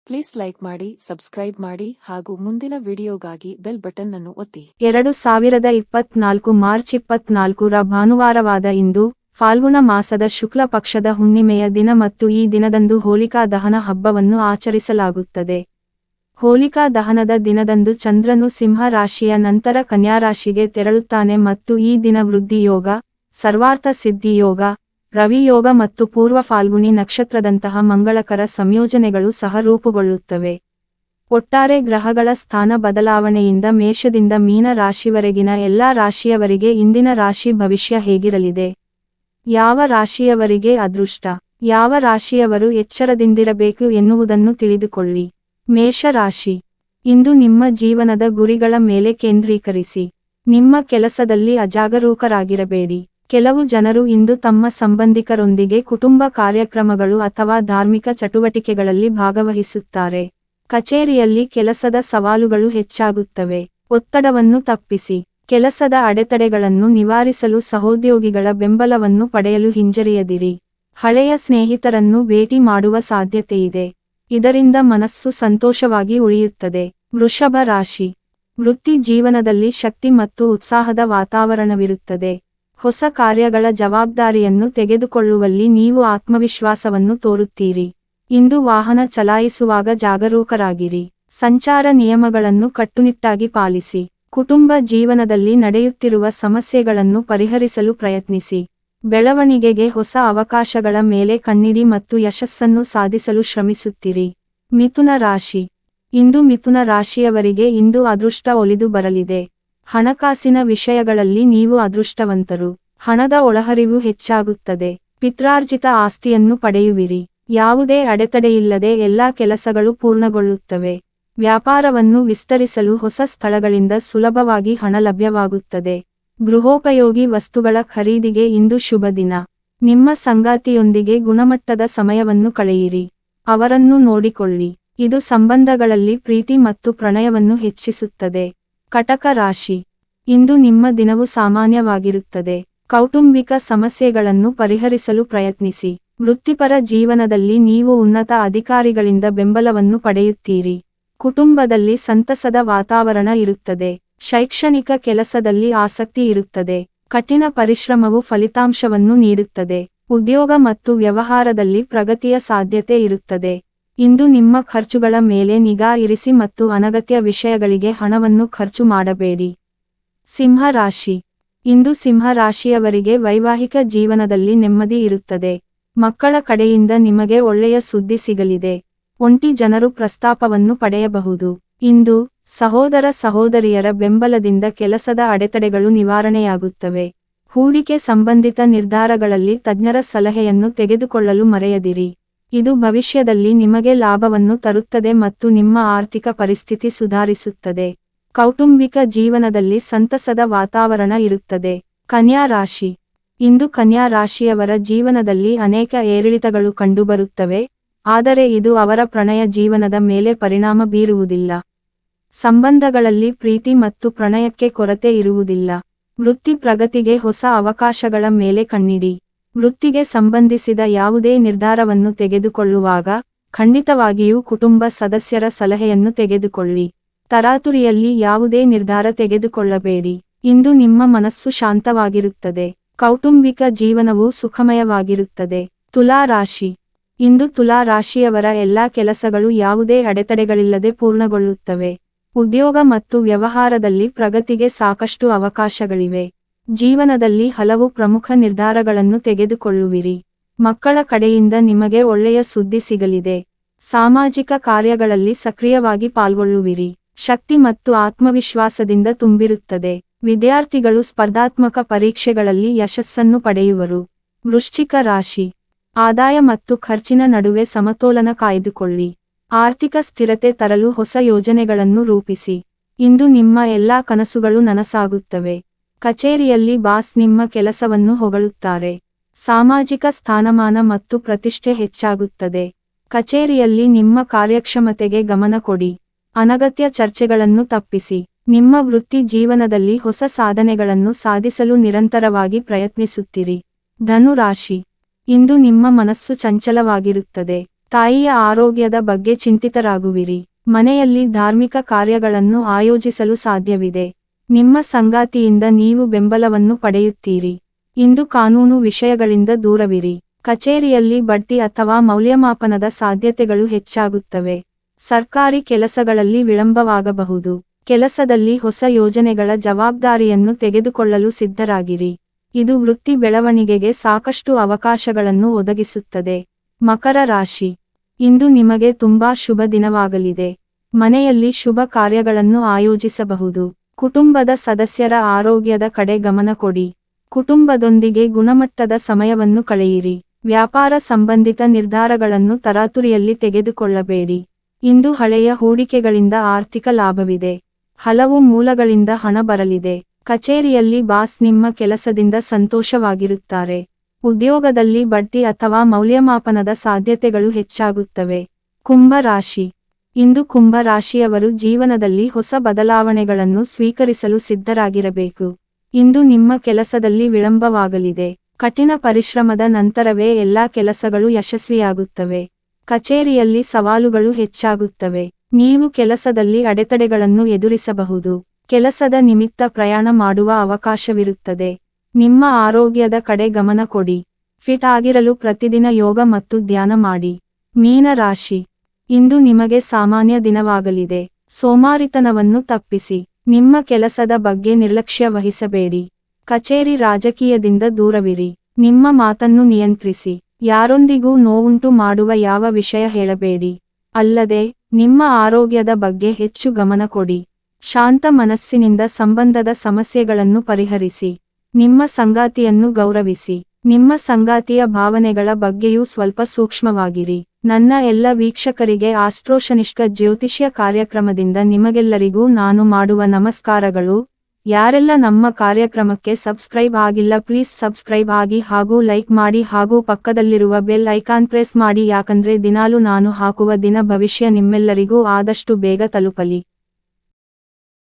Please like ಮಾಡಿ, subscribe ಮಾಡಿ ಹಾಗೂ ಮುಂದಿನ ವಿಡಿಯೋಗಾಗಿ ಬೆಲ್ ಬಟನ್ ಅನ್ನು ಒತ್ತಿ. 2024 ಮಾರ್ಚ್ 24ರ ಭಾನುವಾರವಾದ ಇಂದು, ಫಾಲ್ಗುಣ ಮಾಸದ ಶುಕ್ಲ ಪಕ್ಷದ ಹುಣ್ಣಿಮೆಯ ದಿನ ಮತ್ತು ಈ ದಿನದಂದು ಹೋಲಿಕಾ ದಹನ ಹಬ್ಬವನ್ನು ಆಚರಿಸಲಾಗುತ್ತದೆ. ಹೋಲಿಕಾ ದಹನದ ದಿನದಂದು ಚಂದ್ರನು ಸಿಂಹ ರಾಶಿಯ ನಂತರ ಕನ್ಯಾ ರಾಶಿಗೆ ತೆರಳುತ್ತಾನೆ ಮತ್ತು ಈ ದಿನ ವೃದ್ಧಿ ಯೋಗ, ಸರ್ವಾರ್ಥ ಸಿದ್ಧಿ ಯೋಗ, ರವಿ ಯೋಗ ಮತ್ತು ಪೂರ್ವ ಫಾಲ್ಗುಣಿ ನಕ್ಷತ್ರದಂತಹ ಮಂಗಳಕರ ಸಂಯೋಜನೆಗಳು ಸಹ ರೂಪುಗೊಳ್ಳುತ್ತವೆ. ಒಟ್ಟಾರೆ ಗ್ರಹಗಳ ಸ್ಥಾನ ಬದಲಾವಣೆಯಿಂದ ಮೇಷದಿಂದ ಮೀನ ರಾಶಿವರೆಗಿನ ಎಲ್ಲಾ ರಾಶಿಯವರಿಗೆ ಇಂದಿನ ರಾಶಿ ಭವಿಷ್ಯ ಹೇಗಿರಲಿದೆ? ಯಾವ ರಾಶಿಯವರಿಗೆ ಅದೃಷ್ಟ? ಯಾವ ರಾಶಿಯವರು ಎಚ್ಚರದಿಂದಿರಬೇಕು ಎನ್ನುವುದನ್ನು ತಿಳಿದುಕೊಳ್ಳಿ. ಮೇಷ ರಾಶಿ. ಇಂದು ನಿಮ್ಮ ಜೀವನದ ಗುರಿಗಳ ಮೇಲೆ ಕೇಂದ್ರೀಕರಿಸಿ. ನಿಮ್ಮ ಕೆಲಸದಲ್ಲಿ ಅಜಾಗರೂಕರಾಗಿರಬೇಡಿ. ಕೆಲವು ಜನರು ಇಂದು ತಮ್ಮ ಸಂಬಂಧಿಕರೊಂದಿಗೆ ಕುಟುಂಬ ಕಾರ್ಯಕ್ರಮಗಳು ಅಥವಾ ಧಾರ್ಮಿಕ ಚಟುವಟಿಕೆಗಳಲ್ಲಿ ಭಾಗವಹಿಸುತ್ತಾರೆ. ಕಚೇರಿಯಲ್ಲಿ ಕೆಲಸದ ಸವಾಲುಗಳು ಹೆಚ್ಚಾಗುತ್ತವೆ. ಒತ್ತಡವನ್ನು ತಪ್ಪಿಸಿ. ಕೆಲಸದ ಅಡೆತಡೆಗಳನ್ನು ನಿವಾರಿಸಲು ಸಹೋದ್ಯೋಗಿಗಳ ಬೆಂಬಲವನ್ನು ಪಡೆಯಲು ಹಿಂಜರಿಯದಿರಿ. ಹಳೆಯ ಸ್ನೇಹಿತರನ್ನು ಭೇಟಿ ಮಾಡುವ ಸಾಧ್ಯತೆಯಿದೆ. ಇದರಿಂದ ಮನಸ್ಸು ಸಂತೋಷವಾಗಿ ಉಳಿಯುತ್ತದೆ. ವೃಷಭ ರಾಶಿ. ವೃತ್ತಿ ಜೀವನದಲ್ಲಿ ಶಕ್ತಿ ಮತ್ತು ಉತ್ಸಾಹದ ವಾತಾವರಣವಿರುತ್ತದೆ. ಹೊಸ ಕಾರ್ಯಗಳ ಜವಾಬ್ದಾರಿಯನ್ನು ತೆಗೆದುಕೊಳ್ಳುವಲ್ಲಿ ನೀವು ಆತ್ಮವಿಶ್ವಾಸವನ್ನು ತೋರುತ್ತೀರಿ. ಇಂದು ವಾಹನ ಚಲಾಯಿಸುವಾಗ ಜಾಗರೂಕರಾಗಿರಿ. ಸಂಚಾರ ನಿಯಮಗಳನ್ನು ಕಟ್ಟುನಿಟ್ಟಾಗಿ ಪಾಲಿಸಿ. ಕುಟುಂಬ ಜೀವನದಲ್ಲಿ ನಡೆಯುತ್ತಿರುವ ಸಮಸ್ಯೆಗಳನ್ನು ಪರಿಹರಿಸಲು ಪ್ರಯತ್ನಿಸಿ. ಬೆಳವಣಿಗೆಗೆ ಹೊಸ ಅವಕಾಶಗಳ ಮೇಲೆ ಕಣ್ಣಿಡಿ ಮತ್ತು ಯಶಸ್ಸನ್ನು ಸಾಧಿಸಲು ಶ್ರಮಿಸುತ್ತಿರಿ. ಮಿಥುನ ರಾಶಿ. ಇಂದು ಮಿಥುನ ರಾಶಿಯವರಿಗೆ ಇಂದು ಅದೃಷ್ಟ ಒಲಿದು ಬರಲಿದೆ. ಹಣಕಾಸಿನ ವಿಷಯಗಳಲ್ಲಿ ನೀವು ಅದೃಷ್ಟವಂತರು. ಹಣದ ಒಳಹರಿವು ಹೆಚ್ಚಾಗುತ್ತದೆ. ಪಿತ್ರಾರ್ಜಿತ ಆಸ್ತಿಯನ್ನು ಪಡೆಯುವಿರಿ. ಯಾವುದೇ ಅಡೆತಡೆಯಿಲ್ಲದೆ ಎಲ್ಲಾ ಕೆಲಸಗಳು ಪೂರ್ಣಗೊಳ್ಳುತ್ತವೆ. ವ್ಯಾಪಾರವನ್ನು ವಿಸ್ತರಿಸಲು ಹೊಸ ಸ್ಥಳಗಳಿಂದ ಸುಲಭವಾಗಿ ಹಣ ಲಭ್ಯವಾಗುತ್ತದೆ. ಗೃಹೋಪಯೋಗಿ ವಸ್ತುಗಳ ಖರೀದಿಗೆ ಇಂದು ಶುಭ ದಿನ. ನಿಮ್ಮ ಸಂಗಾತಿಯೊಂದಿಗೆ ಗುಣಮಟ್ಟದ ಸಮಯವನ್ನು ಕಳೆಯಿರಿ. ಅವರನ್ನು ನೋಡಿಕೊಳ್ಳಿ. ಇದು ಸಂಬಂಧಗಳಲ್ಲಿ ಪ್ರೀತಿ ಮತ್ತು ಪ್ರಣಯವನ್ನು ಹೆಚ್ಚಿಸುತ್ತದೆ. ಕಟಕ ರಾಶಿ. ಇಂದು ನಿಮ್ಮ ದಿನವು ಸಾಮಾನ್ಯವಾಗಿರುತ್ತದೆ. ಕೌಟುಂಬಿಕ ಸಮಸ್ಯೆಗಳನ್ನು ಪರಿಹರಿಸಲು ಪ್ರಯತ್ನಿಸಿ. ವೃತ್ತಿಪರ ಜೀವನದಲ್ಲಿ ನೀವು ಉನ್ನತ ಅಧಿಕಾರಿಗಳಿಂದ ಬೆಂಬಲವನ್ನು ಪಡೆಯುತ್ತೀರಿ. ಕುಟುಂಬದಲ್ಲಿ ಸಂತಸದ ವಾತಾವರಣ ಇರುತ್ತದೆ. ಶೈಕ್ಷಣಿಕ ಕೆಲಸದಲ್ಲಿ ಆಸಕ್ತಿ ಇರುತ್ತದೆ. ಕಠಿಣ ಪರಿಶ್ರಮವು ಫಲಿತಾಂಶವನ್ನು ನೀಡುತ್ತದೆ. ಉದ್ಯೋಗ ಮತ್ತು ವ್ಯವಹಾರದಲ್ಲಿ ಪ್ರಗತಿಯ ಸಾಧ್ಯತೆ ಇರುತ್ತದೆ. ಇಂದು ನಿಮ್ಮ ಖರ್ಚುಗಳ ಮೇಲೆ ನಿಗಾ ಇರಿಸಿ ಮತ್ತು ಅನಗತ್ಯ ವಿಷಯಗಳಿಗೆ ಹಣವನ್ನು ಖರ್ಚು ಮಾಡಬೇಡಿ. ಸಿಂಹ ರಾಶಿ. ಇಂದು ಸಿಂಹ ರಾಶಿಯವರಿಗೆ ವೈವಾಹಿಕ ಜೀವನದಲ್ಲಿ ನೆಮ್ಮದಿ ಇರುತ್ತದೆ. ಮಕ್ಕಳ ಕಡೆಯಿಂದ ನಿಮಗೆ ಒಳ್ಳೆಯ ಸುದ್ದಿ ಸಿಗಲಿದೆ. ಒಂಟಿ ಜನರು ಪ್ರಸ್ತಾಪವನ್ನು ಪಡೆಯಬಹುದು. ಇಂದು ಸಹೋದರ ಸಹೋದರಿಯರ ಬೆಂಬಲದಿಂದ ಕೆಲಸದ ಅಡೆತಡೆಗಳು ನಿವಾರಣೆಯಾಗುತ್ತವೆ. ಹೂಡಿಕೆ ಸಂಬಂಧಿತ ನಿರ್ಧಾರಗಳಲ್ಲಿ ತಜ್ಞರ ಸಲಹೆಯನ್ನು ತೆಗೆದುಕೊಳ್ಳಲು ಮರೆಯದಿರಿ. ಇದು ಭವಿಷ್ಯದಲ್ಲಿ ನಿಮಗೆ ಲಾಭವನ್ನು ತರುತ್ತದೆ ಮತ್ತು ನಿಮ್ಮ ಆರ್ಥಿಕ ಪರಿಸ್ಥಿತಿ ಸುಧಾರಿಸುತ್ತದೆ. ಕೌಟುಂಬಿಕ ಜೀವನದಲ್ಲಿ ಸಂತಸದ ವಾತಾವರಣ ಇರುತ್ತದೆ. ಕನ್ಯಾ ರಾಶಿ. ಇಂದು ಕನ್ಯಾ ರಾಶಿಯವರ ಜೀವನದಲ್ಲಿ ಅನೇಕ ಏರಿಳಿತಗಳು ಕಂಡುಬರುತ್ತವೆ, ಆದರೆ ಇದು ಅವರ ಪ್ರಣಯ ಜೀವನದ ಮೇಲೆ ಪರಿಣಾಮ ಬೀರುವುದಿಲ್ಲ. ಸಂಬಂಧಗಳಲ್ಲಿ ಪ್ರೀತಿ ಮತ್ತು ಪ್ರಣಯಕ್ಕೆ ಕೊರತೆ ಇರುವುದಿಲ್ಲ. ವೃತ್ತಿ ಪ್ರಗತಿಗೆ ಹೊಸ ಅವಕಾಶಗಳ ಮೇಲೆ ಕಣ್ಣಿಡಿ. ವೃತ್ತಿಗೆ ಸಂಬಂಧಿಸಿದ ಯಾವುದೇ ನಿರ್ಧಾರವನ್ನು ತೆಗೆದುಕೊಳ್ಳುವಾಗ ಖಂಡಿತವಾಗಿಯೂ ಕುಟುಂಬ ಸದಸ್ಯರ ಸಲಹೆಯನ್ನು ತೆಗೆದುಕೊಳ್ಳಿ. ತರಾತುರಿಯಲ್ಲಿ ಯಾವುದೇ ನಿರ್ಧಾರ ತೆಗೆದುಕೊಳ್ಳಬೇಡಿ. ಇಂದು ನಿಮ್ಮ ಮನಸ್ಸು ಶಾಂತವಾಗಿರುತ್ತದೆ. ಕೌಟುಂಬಿಕ ಜೀವನವು ಸುಖಮಯವಾಗಿರುತ್ತದೆ. ತುಲಾ ರಾಶಿ. ಇಂದು ತುಲಾ ರಾಶಿಯವರ ಎಲ್ಲಾ ಕೆಲಸಗಳು ಯಾವುದೇ ಅಡೆತಡೆಗಳಿಲ್ಲದೆ ಪೂರ್ಣಗೊಳ್ಳುತ್ತವೆ. ಉದ್ಯೋಗ ಮತ್ತು ವ್ಯವಹಾರದಲ್ಲಿ ಪ್ರಗತಿಗೆ ಸಾಕಷ್ಟು ಅವಕಾಶಗಳಿವೆ. ಜೀವನದಲ್ಲಿ ಹಲವು ಪ್ರಮುಖ ನಿರ್ಧಾರಗಳನ್ನು ತೆಗೆದುಕೊಳ್ಳುವಿರಿ. ಮಕ್ಕಳ ಕಡೆಯಿಂದ ನಿಮಗೆ ಒಳ್ಳೆಯ ಸುದ್ದಿ ಸಿಗಲಿದೆ. ಸಾಮಾಜಿಕ ಕಾರ್ಯಗಳಲ್ಲಿ ಸಕ್ರಿಯವಾಗಿ ಪಾಲ್ಗೊಳ್ಳುವಿರಿ. ಶಕ್ತಿ ಮತ್ತು ಆತ್ಮವಿಶ್ವಾಸದಿಂದ ತುಂಬಿರುತ್ತದೆ. ವಿದ್ಯಾರ್ಥಿಗಳು ಸ್ಪರ್ಧಾತ್ಮಕ ಪರೀಕ್ಷೆಗಳಲ್ಲಿ ಯಶಸ್ಸನ್ನು ಪಡೆಯುವರು. ವೃಶ್ಚಿಕ ರಾಶಿ. ಆದಾಯ ಮತ್ತು ಖರ್ಚಿನ ನಡುವೆ ಸಮತೋಲನ ಕಾಯ್ದುಕೊಳ್ಳಿ. ಆರ್ಥಿಕ ಸ್ಥಿರತೆ ತರಲು ಹೊಸ ಯೋಜನೆಗಳನ್ನು ರೂಪಿಸಿ. ಇಂದು ನಿಮ್ಮ ಎಲ್ಲಾ ಕನಸುಗಳು ನನಸಾಗುತ್ತವೆ. ಕಚೇರಿಯಲ್ಲಿ ಬಾಸ್ ನಿಮ್ಮ ಕೆಲಸವನ್ನು ಹೊಗಳುತ್ತಾರೆ. ಸಾಮಾಜಿಕ ಸ್ಥಾನಮಾನ ಮತ್ತು ಪ್ರತಿಷ್ಠೆ ಹೆಚ್ಚಾಗುತ್ತದೆ. ಕಚೇರಿಯಲ್ಲಿ ನಿಮ್ಮ ಕಾರ್ಯಕ್ಷಮತೆಗೆ ಗಮನ ಕೊಡಿ. ಅನಗತ್ಯ ಚರ್ಚೆಗಳನ್ನು ತಪ್ಪಿಸಿ. ನಿಮ್ಮ ವೃತ್ತಿ ಜೀವನದಲ್ಲಿ ಹೊಸ ಸಾಧನೆಗಳನ್ನು ಸಾಧಿಸಲು ನಿರಂತರವಾಗಿ ಪ್ರಯತ್ನಿಸುತ್ತಿರಿ. ಧನು ರಾಶಿ. ಇಂದು ನಿಮ್ಮ ಮನಸ್ಸು ಚಂಚಲವಾಗಿರುತ್ತದೆ. ತಾಯಿಯ ಆರೋಗ್ಯದ ಬಗ್ಗೆ ಚಿಂತಿತರಾಗುವಿರಿ. ಮನೆಯಲ್ಲಿ ಧಾರ್ಮಿಕ ಕಾರ್ಯಗಳನ್ನು ಆಯೋಜಿಸಲು ಸಾಧ್ಯವಿದೆ. ನಿಮ್ಮ ಸಂಗಾತಿಯಿಂದ ನೀವು ಬೆಂಬಲವನ್ನು ಪಡೆಯುತ್ತೀರಿ. ಇಂದು ಕಾನೂನು ವಿಷಯಗಳಿಂದ ದೂರವಿರಿ. ಕಚೇರಿಯಲ್ಲಿ ಬಡ್ತಿ ಅಥವಾ ಮೌಲ್ಯಮಾಪನದ ಸಾಧ್ಯತೆಗಳು ಹೆಚ್ಚಾಗುತ್ತವೆ. ಸರ್ಕಾರಿ ಕೆಲಸಗಳಲ್ಲಿ ವಿಳಂಬವಾಗಬಹುದು. ಕೆಲಸದಲ್ಲಿ ಹೊಸ ಯೋಜನೆಗಳ ಜವಾಬ್ದಾರಿಯನ್ನು ತೆಗೆದುಕೊಳ್ಳಲು ಸಿದ್ಧರಾಗಿರಿ. ಇದು ವೃತ್ತಿ ಬೆಳವಣಿಗೆಗೆ ಸಾಕಷ್ಟು ಅವಕಾಶಗಳನ್ನು ಒದಗಿಸುತ್ತದೆ. ಮಕರ ರಾಶಿ. ಇಂದು ನಿಮಗೆ ತುಂಬಾ ಶುಭ ದಿನವಾಗಲಿದೆ. ಮನೆಯಲ್ಲಿ ಶುಭ ಕಾರ್ಯಗಳನ್ನು ಆಯೋಜಿಸಬಹುದು. ಕುಟುಂಬದ ಸದಸ್ಯರ ಆರೋಗ್ಯದ ಕಡೆ ಗಮನ ಕೊಡಿ. ಕುಟುಂಬದೊಂದಿಗೆ ಗುಣಮಟ್ಟದ ಸಮಯವನ್ನು ಕಳೆಯಿರಿ. ವ್ಯಾಪಾರ ಸಂಬಂಧಿತ ನಿರ್ಧಾರಗಳನ್ನು ತರಾತುರಿಯಲ್ಲಿ ತೆಗೆದುಕೊಳ್ಳಬೇಡಿ. ಇಂದು ಹಳೆಯ ಹೂಡಿಕೆಗಳಿಂದ ಆರ್ಥಿಕ ಲಾಭವಿದೆ. ಹಲವು ಮೂಲಗಳಿಂದ ಹಣ ಬರಲಿದೆ. ಕಚೇರಿಯಲ್ಲಿ ಬಾಸ್ ನಿಮ್ಮ ಕೆಲಸದಿಂದ ಸಂತೋಷವಾಗಿರುತ್ತಾರೆ. ಉದ್ಯೋಗದಲ್ಲಿ ಬಡ್ತಿ ಅಥವಾ ಮೌಲ್ಯಮಾಪನದ ಸಾಧ್ಯತೆಗಳು ಹೆಚ್ಚಾಗುತ್ತವೆ. ಕುಂಭ ರಾಶಿ. ಇಂದು ಕುಂಭ ರಾಶಿಯವರು ಜೀವನದಲ್ಲಿ ಹೊಸ ಬದಲಾವಣೆಗಳನ್ನು ಸ್ವೀಕರಿಸಲು ಸಿದ್ಧರಾಗಿರಬೇಕು. ಇಂದು ನಿಮ್ಮ ಕೆಲಸದಲ್ಲಿ ವಿಳಂಬವಾಗಲಿದೆ. ಕಠಿಣ ಪರಿಶ್ರಮದ ನಂತರವೇ ಎಲ್ಲಾ ಕೆಲಸಗಳು ಯಶಸ್ವಿಯಾಗುತ್ತವೆ. ಕಚೇರಿಯಲ್ಲಿ ಸವಾಲುಗಳು ಹೆಚ್ಚಾಗುತ್ತವೆ. ನೀವು ಕೆಲಸದಲ್ಲಿ ಅಡೆತಡೆಗಳನ್ನು ಎದುರಿಸಬಹುದು. ಕೆಲಸದ ನಿಮಿತ್ತ ಪ್ರಯಾಣ ಮಾಡುವ ಅವಕಾಶವಿರುತ್ತದೆ. ನಿಮ್ಮ ಆರೋಗ್ಯದ ಕಡೆ ಗಮನ ಕೊಡಿ. ಫಿಟ್ ಆಗಿರಲು ಪ್ರತಿದಿನ ಯೋಗ ಮತ್ತು ಧ್ಯಾನ ಮಾಡಿ. ಮೀನ ರಾಶಿ. ಇಂದು ನಿಮಗೆ ಸಾಮಾನ್ಯ ದಿನವಾಗಲಿದೆ. ಸೋಮಾರಿತನವನ್ನು ತಪ್ಪಿಸಿ. ನಿಮ್ಮ ಕೆಲಸದ ಬಗ್ಗೆ ನಿರ್ಲಕ್ಷ್ಯ ವಹಿಸಬೇಡಿ. ಕಚೇರಿ ರಾಜಕೀಯದಿಂದ ದೂರವಿರಿ. ನಿಮ್ಮ ಮಾತನ್ನು ನಿಯಂತ್ರಿಸಿ. ಯಾರೊಂದಿಗೂ ನೋವುಂಟು ಮಾಡುವ ಯಾವ ವಿಷಯ ಹೇಳಬೇಡಿ. ಅಲ್ಲದೆ ನಿಮ್ಮ ಆರೋಗ್ಯದ ಬಗ್ಗೆ ಹೆಚ್ಚು ಗಮನ ಕೊಡಿ. ಶಾಂತ ಮನಸ್ಸಿನಿಂದ ಸಂಬಂಧದ ಸಮಸ್ಯೆಗಳನ್ನು ಪರಿಹರಿಸಿ. ನಿಮ್ಮ ಸಂಗಾತಿಯನ್ನು ಗೌರವಿಸಿ. ನಿಮ್ಮ ಸಂಗಾತಿಯ ಭಾವನೆಗಳ ಬಗ್ಗೆಯೂ ಸ್ವಲ್ಪ ಸೂಕ್ಷ್ಮವಾಗಿರಿ. ನನ್ನ ಎಲ್ಲ ವೀಕ್ಷಕರಿಗೆ ಆಸ್ಟ್ರೋಶನಿಷ್ಕ ಜ್ಯೋತಿಷ್ಯ ಕಾರ್ಯಕ್ರಮದಿಂದ ನಿಮಗೆಲ್ಲರಿಗೂ ನಾನು ಮಾಡುವ ನಮಸ್ಕಾರಗಳು. ಯಾರೆಲ್ಲ ನಮ್ಮ ಕಾರ್ಯಕ್ರಮಕ್ಕೆ ಸಬ್ಸ್ಕ್ರೈಬ್ ಆಗಿಲ್ಲ ಪ್ಲೀಸ್ ಸಬ್ಸ್ಕ್ರೈಬ್ ಆಗಿ ಹಾಗೂ ಲೈಕ್ ಮಾಡಿ ಹಾಗೂ ಪಕ್ಕದಲ್ಲಿರುವ ಬೆಲ್ ಐಕಾನ್ ಪ್ರೆಸ್ ಮಾಡಿ, ಯಾಕಂದ್ರೆ ದಿನಾಲು ನಾನು ಹಾಕುವ ದಿನ ಭವಿಷ್ಯ ನಿಮ್ಮೆಲ್ಲರಿಗೂ ಆದಷ್ಟು ಬೇಗ ತಲುಪಲಿ.